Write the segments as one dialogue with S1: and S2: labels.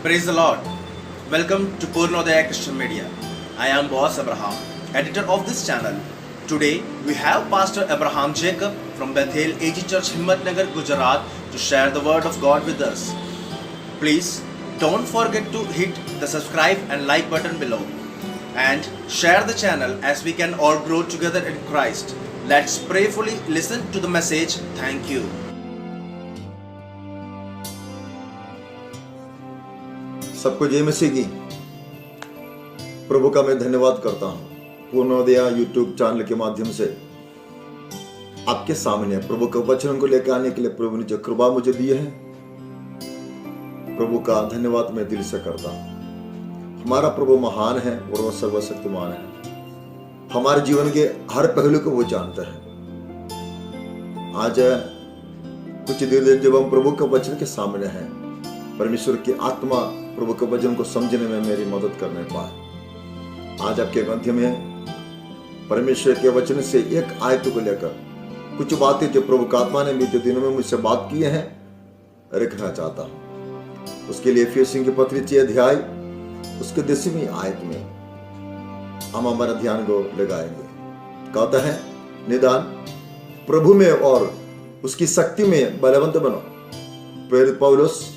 S1: Praise the Lord. Welcome to Purnodaya Christian Media. I am Boss Abraham, editor of this channel. Today we have Pastor Abraham Jacob from Bethel AG Church, Himmatnagar, Gujarat to share the word of God with us. Please don't forget to hit the subscribe and like button below and share the channel as we can all grow together in Christ. Let's prayerfully listen to the message. Thank you.
S2: सबको जय मसीह की। प्रभु का मैं धन्यवाद करता हूँ। पूर्णोदय YouTube channel के माध्यम से आपके सामने प्रभु के वचन को लेकर आने के लिए प्रभु ने जो कृपा मुझे दी है, प्रभु का धन्यवाद मैं दिल से करता हूँ। हमारा प्रभु महान है और वह सर्वशक्तिमान है। हमारे जीवन के हर पहलू को वो जानता है। आज कुछ देर जब हम प्रभु के वचन के सामने हैं, परमेश्वर की आत्मा प्रभु के वचन को समझने में मेरी मदद करने पाए। आज आपके मध्य में परमेश्वर के वचन से एक आयत को लेकर कुछ बातें जो प्रभु का आत्मा ने बीते दिनों में मुझसे बात की है रखना चाहता हूं। उसके लिए इफिसियों की पत्री 6 अध्याय उसके 10वीं आयत में हम हमारा ध्यान को लगाएंगे। कहता है, निदान प्रभु में और उसकी शक्ति में बलवंत बनो। प्रेरित पौलुस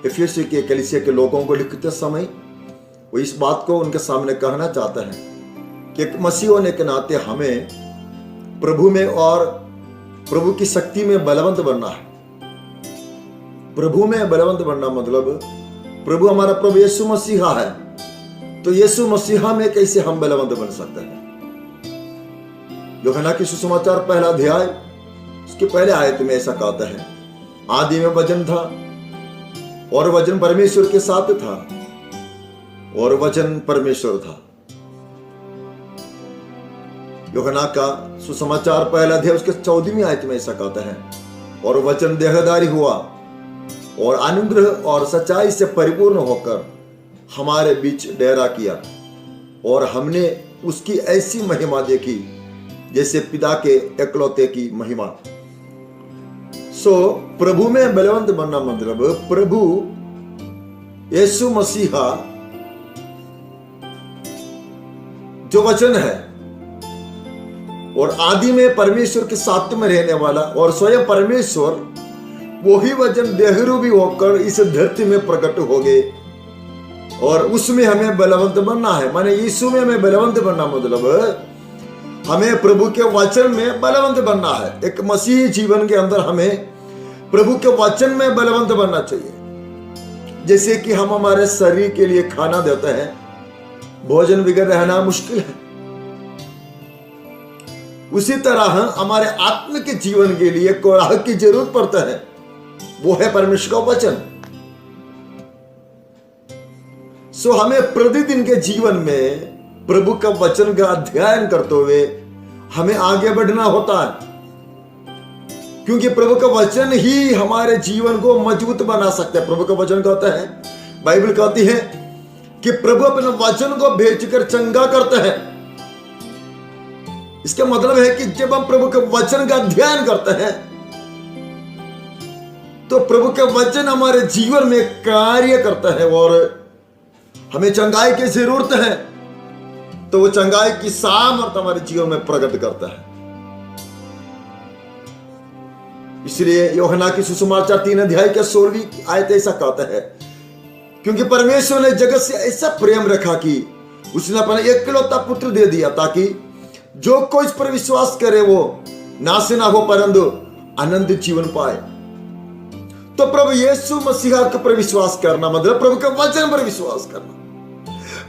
S2: इफिसी के कलीसिया के लोगों को लिखते समय वो इस बात को उनके सामने कहना चाहता है कि एक मसीह होने के नाते हमें प्रभु में और प्रभु की शक्ति में बलवंत बनना है। प्रभु में बलवंत बनना मतलब प्रभु हमारा प्रभु यीशु मसीहा है, तो यीशु मसीहा में कैसे हम बलवंत बन सकते हैं। यूहन्ना की सुसमाचार पहला अध्याय उसके पहले आयत में ऐसा कहता है, आदि में वचन था और वचन परमेश्वर के साथ था और वचन परमेश्वर था। यूहन्ना का सुसमाचार पहला अध्याय उसके 14वीं आयत में ऐसा कहता है, और वचन देहधारी हुआ और अनुग्रह और सच्चाई से परिपूर्ण होकर हमारे बीच डेरा किया, और हमने उसकी ऐसी महिमा देखी जैसे पिता के एकलौते की महिमा। प्रभु में बलवंत बनना मतलब प्रभु यीशु मसीहा जो वचन है और आदि में परमेश्वर के साथ में रहने वाला और स्वयं परमेश्वर वही वचन देहरूपी होकर इस धरती में प्रकट हो गए, और उसमें हमें बलवंत बनना है। माने यीशु में हमें बलवंत बनना मतलब हमें प्रभु के वचन में बलवंत बनना है। एक मसीही जीवन के अंदर हमें प्रभु के वचन में बलवंत बनना चाहिए। जैसे कि हम हमारे शरीर के लिए खाना देते हैं, भोजन बगैर रहना मुश्किल है, उसी तरह हमारे आत्मिक जीवन के लिए कोराह की जरूरत पड़ता है, वो है परमेश्वर का वचन। हमें प्रतिदिन के जीवन में प्रभु का वचन का अध्ययन करते हुए हमें आगे बढ़ना होता है, क्योंकि प्रभु का वचन ही हमारे जीवन को मजबूत बना सकता है। प्रभु का वचन कहता है, बाइबल कहती है कि प्रभु अपने वचन को भेजकर चंगा करते हैं। इसका मतलब है कि जब हम प्रभु के वचन का अध्ययन करते हैं तो प्रभु का वचन हमारे जीवन में कार्य करता है, और हमें चंगाई की जरूरत है तो वो चंगाई की सामर्थ हमारे जीवन में प्रकट करता है। इसलिए यूहन्ना की सुसमाचार 3 अध्याय के 16वीं आयत ऐसा कहता है, क्योंकि परमेश्वर ने जगत से ऐसा प्रेम रखा कि उसने अपना एकलौता पुत्र दे दिया, ताकि जो कोई इस पर विश्वास करे वो नाश ना हो परंतु अनंत जीवन पाए। तो प्रभु यीशु मसीहा के पर विश्वास करना मतलब प्रभु के वचन पर विश्वास करना।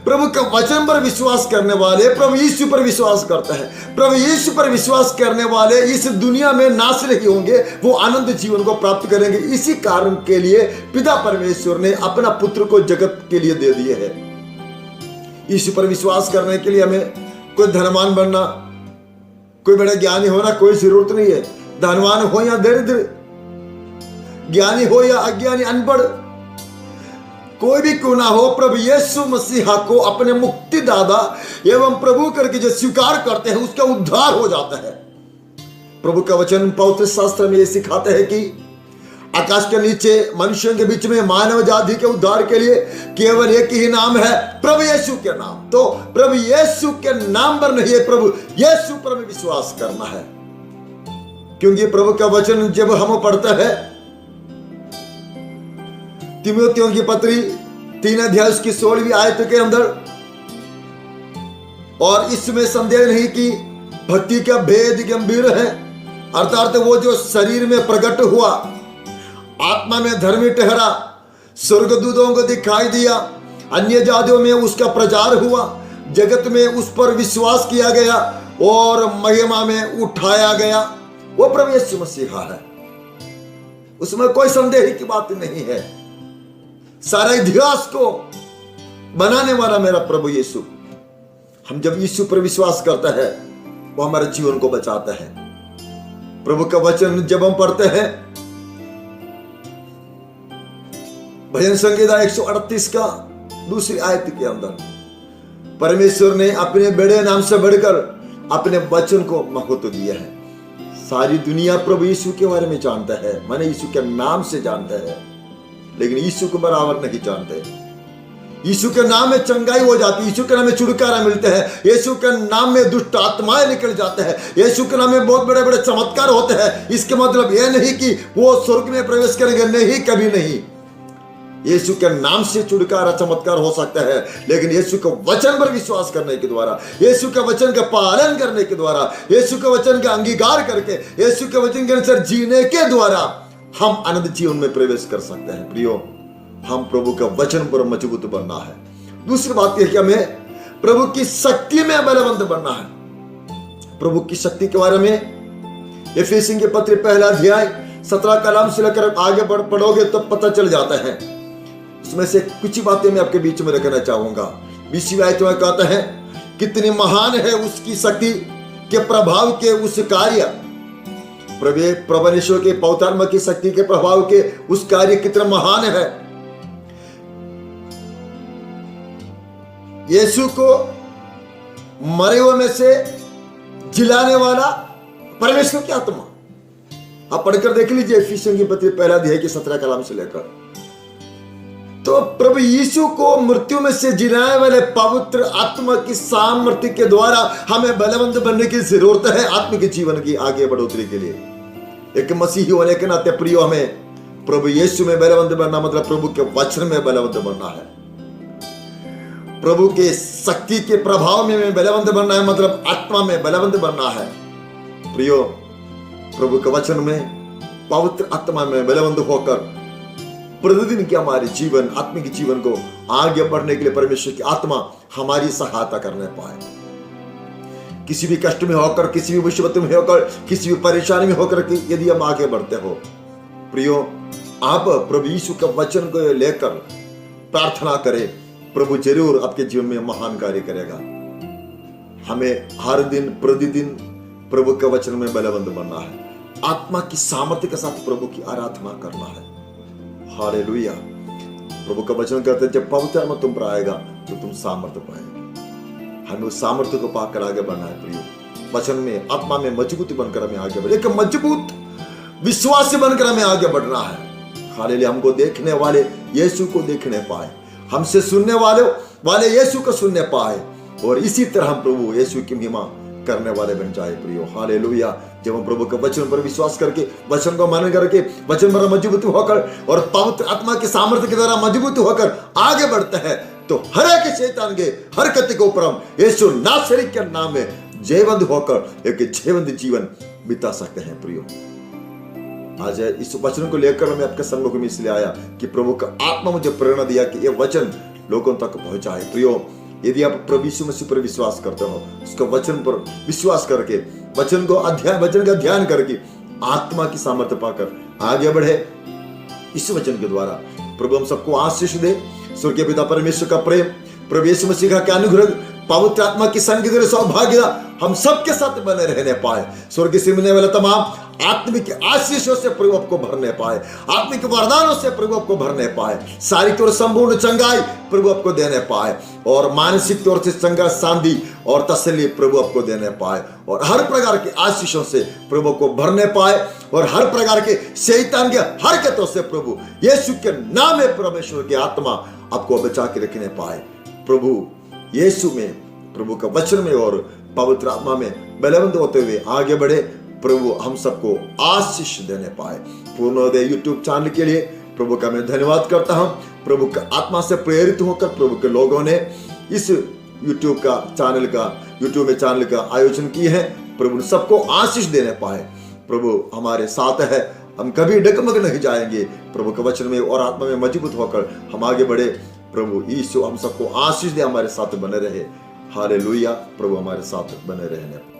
S2: प्रभु के वचन पर विश्वास करने वाले प्रभु यीशु पर विश्वास करते हैं। प्रभु यीशु पर विश्वास करने वाले इस दुनिया में नाश नहीं होंगे, वो अनंत जीवन को प्राप्त करेंगे। इसी कारण के लिए पिता परमेश्वर ने अपना पुत्र को जगत के लिए दे दिए है। यीशु पर विश्वास करने के लिए हमें कोई धनवान बनना, कोई बड़ा ज्ञानी होना कोई जरूरत नहीं है। धनवान हो या दरिद्र, ज्ञानी हो या अज्ञानी, अनपढ़, कोई भी क्यों ना हो, प्रभु यीशु मसीहा को अपने मुक्तिदाता एवं प्रभु करके जो स्वीकार करते हैं उसका उद्धार हो जाता है। प्रभु का वचन पवित्र शास्त्र में ये सिखाते हैं कि आकाश के नीचे मनुष्यों के बीच में मानव जाति के उद्धार के लिए केवल एक ही नाम है, प्रभु यीशु के नाम। तो प्रभु यीशु के नाम पर नहीं है, प्रभु यीशु पर हमें विश्वास करना है। क्योंकि प्रभु का वचन जब हम पढ़ते हैं तीमुथियों की पत्री 3 अध्याय उसकी 16वीं आयत के अंदर, और इसमें संदेह नहीं कि भक्ति का भेद गंभीर है, अर्थात वो जो शरीर में प्रकट हुआ, आत्मा में धर्मी ठहरा, स्वर्गदूतों को दिखाई दिया, अन्य जातियों में उसका प्रचार हुआ, जगत में उस पर विश्वास किया गया और महिमा में उठाया गया, वो प्रभु यीशु मसीह है। उसमें कोई संदेह की बात नहीं है। सारा इतिहास को बनाने वाला मेरा प्रभु यीशु। हम जब यीशु पर विश्वास करते हैं वो हमारे जीवन को बचाता है। प्रभु का वचन जब हम पढ़ते हैं, भजन संहिता 138 का 2री आयत के अंदर, परमेश्वर ने अपने बड़े नाम से बढ़कर अपने वचन को महत्व दिया है। सारी दुनिया प्रभु यीशु के बारे में जानता है, माने यीशु के नाम से जानता है, लेकिन यीशु को बराबर नहीं जानते। यीशु के नाम में चंगाई हो जाती है, यीशु के नाम में छुटकारा मिलते हैं, यीशु के नाम में दुष्ट आत्माएं निकल जाते हैं, यीशु के नाम में बहुत बड़े बड़े चमत्कार होते हैं। इसके मतलब यह नहीं कि वो स्वर्ग में प्रवेश करेंगे, नहीं, कभी नहीं। यीशु के नाम से छुटकारा चमत्कार हो सकता है, लेकिन यीशु के वचन पर विश्वास करने के द्वारा, यीशु के वचन का पालन करने के द्वारा, यीशु के वचन का अंगीकार करके, यीशु के वचन के अनुसार जीने के द्वारा हम अनंत जीवन में प्रवेश कर सकते हैं। प्रियो, हम प्रभु का वचन पर मजबूत बनना है। दूसरी बात यह कि हमें प्रभु की शक्ति में बलवंत बनना है। प्रभु की शक्ति के बारे में एफेसियों के पत्र 1 अध्याय 17 कलाम से लेकर आगे पढ़ोगे तो पता चल जाता है। उसमें से कुछ बातें मैं आपके बीच में रखना चाहूंगा। 20वीं आयत में कहता है, कितनी महान है उसकी शक्ति के प्रभाव के उस कार्य, परमेश्वर के पौत्रात्मा की शक्ति के प्रभाव के उस कार्य कितना महान है। यीशु को मरे हुए में से जिलाने वाला परमेश्वर की आत्मा। आप पढ़कर देख लीजिए एफिसियों की पत्री 1 अध्याय के 17 कलाम से लेकर। तो प्रभु यीशु को मृत्यु में से जिलाने वाले पवित्र आत्मा की सामर्थ्य के द्वारा हमें बलवंत बनने की जरूरत है आत्मिक जीवन की आगे बढ़ोतरी के लिए। एक मसीही होने के नाते प्रियो, हमें प्रभु यीशु में बलवंत बनना मतलब प्रभु के वचन में बलवंत बनना है। प्रभु के शक्ति के प्रभाव में बलवंत बनना है, मतलब आत्मा में बलवंत बनना है। प्रियो, प्रभु के वचन में पवित्र आत्मा में बलवंत होकर प्रतिदिन की हमारे जीवन, आत्मिक जीवन को आगे बढ़ने के लिए परमेश्वर की आत्मा हमारी सहायता करने पाए। किसी भी कष्ट में होकर, किसी भी मुसीबत में होकर, किसी भी परेशानी में होकर यदि हम आगे बढ़ते हो, प्रियो, आप प्रभु यीशु के वचन को लेकर प्रार्थना करें। प्रभु जरूर आपके जीवन में महान कार्य करेगा। हमें हर दिन प्रतिदिन प्रभु के वचन में बलवंत बनना है, आत्मा की सामर्थ्य के साथ प्रभु की आराधना करना है। हालेलुया। प्रभु का वचन कहते हैं, जब पवित्र आत्मा तुम पर आएगा तो तुम सामर्थ्य पाएंगे। हमें उस सामर्थ्य को पाकर आगे बढ़ना है। प्रियो, वचन में, आत्मा में मजबूत बनकर हमें आगे बढ़े, एक मजबूत विश्वास बनकर हमें आगे बढ़ना है। हालेलुया। हमको देखने वाले यीशु को देखने पाए, हमसे सुनने वाले यीशु को सुनने पाए, और इसी तरह हम प्रभु यीशु की महिमा करने वाले बन जाए। प्रियो, हालेलुया। जब हम प्रभु के वचन पर विश्वास करके, वचन को मान करके, वचन पर मजबूत होकर और पवित्र आत्मा के सामर्थ्य के द्वारा मजबूत होकर आगे बढ़ते हैं, तो हर एक शैतान के हरकत के ऊपर हम यीशु नासरी के नाम में जयवंत होकर एक जयवंत जीवन बिता सकते हैं। प्रियो, आज इस वचन को लेकर मैं आपके सम्मुख में इसलिए आया कि प्रभु का आत्मा मुझे प्रेरणा दिया कि ये वचन लोगों तक पहुंचाए। प्रियो, यदि आप प्रभु यीशु मसीह पर विश्वास करते हो, उसका वचन पर विश्वास करके, वचन का ध्यान करके आत्मा की सामर्थ्य पाकर आगे बढ़े, इस वचन के द्वारा प्रभु हम सबको आशीष दे। स्वर्गीय पिता परमेश्वर का प्रेम, प्रभु यीशु मसीह का अनुग्रह, पवित्र आत्मा की संगति और सौभाग्यता हम सबके साथ बने रहने पाए। स्वर्ग से मिलने वाले तमाम आत्मिक आशीषों से प्रभु आपको भरने पाए, आत्मिक वरदानों से प्रभु आपको भरने पाए, शारीरिक और संपूर्ण चंगाई प्रभु आपको देने पाए, और मानसिक तौर से चंगा शांति और तसल्ली प्रभु आपको देने पाए, और हर प्रकार की आशीषों से प्रभु को भरने पाए, और हर प्रकार के शैतान के हरकतों से प्रभु यीशु के नाम में परमेश्वर की आत्मा आपको बचा के रखने पाए। प्रभु यीशु में, प्रभु का वचन में और पवित्र आत्मा में बलवंत होते हुए आगे बढ़े, प्रभु हम सबको आशीष देने पाए। पूर्णोदय यूट्यूब चैनल के लिए प्रभु का मैं धन्यवाद करता हूं। प्रभु का आत्मा से प्रेरित होकर प्रभु के लोगों ने इस यूट्यूब में चैनल का आयोजन किए हैं। प्रभु सबको आशीष देने पाए। प्रभु हमारे साथ है, हम कभी डगमग नहीं जाएंगे। प्रभु के वचन में और आत्मा में मजबूत होकर हम आगे बढ़े। प्रभु यीशु हम सबको आशीष दे, हमारे साथ बने रहे। हालेलुया। प्रभु हमारे साथ बने रहने